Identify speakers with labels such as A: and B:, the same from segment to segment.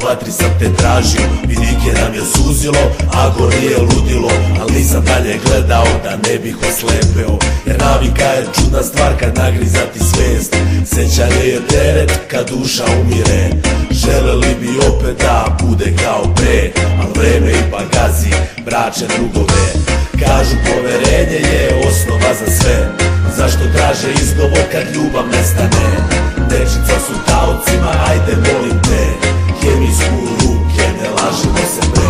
A: u vatri sam te tražio, vidike nam je suzilo, agonije ludilo, al nisam dalje gledao da ne bih oslepeo, jer navika je čudna stvar kad nagriza ti svest. Sećanje je teret kad duša umire, želeli bi opet da bude kao pre, al vreme ipak gazi bračne drugove. Kažu poverenje je osnova za sve, zašto traže izgovor kad ljubav nestane? Dečica su taocima, ajde molim te, hemijsku ruke, ne lažimo se bre.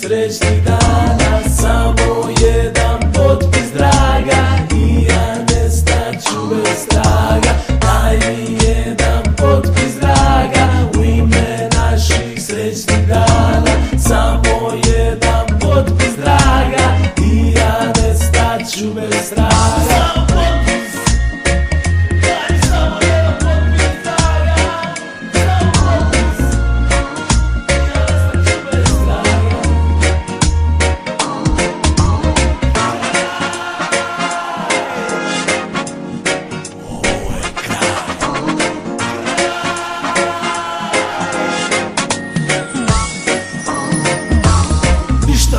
B: Srećnih dana, samo jedan potpis draga, i ja nestaću bez traga. Daj mi jedan potpis draga, u ime naših srećnih dana, samo jedan potpis draga, i ja nestaću bez traga.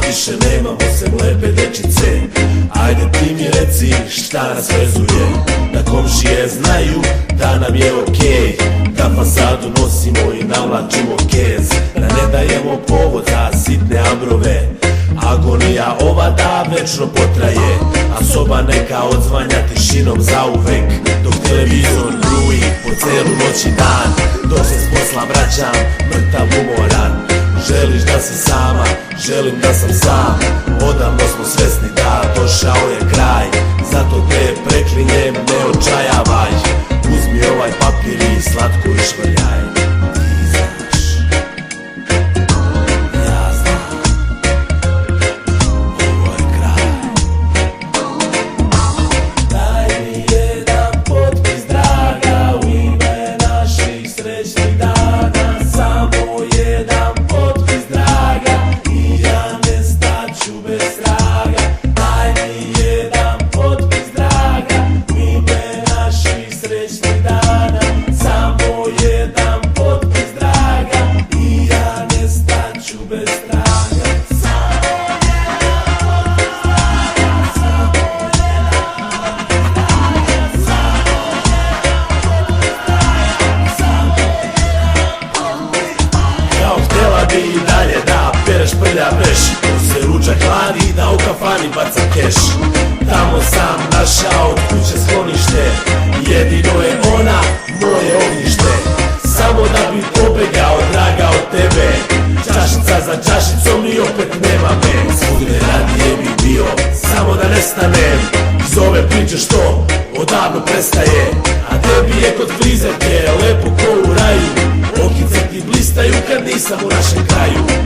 A: Više nemamo sem lepe dečice, ajde ti mi reci šta nas vezuje. Da komšije znaju da nam je okej, da fasadu nosimo i navlačimo kez, da ne dajemo povod za sitne ambrove. Agonija ova da večno potraje, a soba neka odzvanja tišinom zauvek, dok televizor bruji po celu noć i dan, dok se s posla vraćam mrtav umoran. Želiš da si sama, želim da sam sam, odavno smo svesni da došao je kraj, zato te preklinjem, ne očajavaj, uzmi ovaj papir i slatko išvrljaj. Ti znaš, ja znam, ovo je kraj.
B: Daj mi jedan potpis draga, u ime naših srećnih dana, samo jedan potpis draga, i ja nestaću bez traga. Daj mi jedan potpis draga, u ime naših srećnih dana, samo jedan potpis draga, i ja nestaću bez traga.
A: I dalje da pereš prlja veš, dok se ručak hladi, da u kafani bacam keš. Tamo sam našao od kuće sklonište, jedino je ona moje ognjište. Samo da bi pobegao draga od tebe, čašica za čašicom i opet nema me. Svugde radije bi bio, samo da nestanem iz ove priče što odavno prestaje. A tebi je kod frizerke lepo ko u raju, okice ti blistaju kad nisam u našem kraju.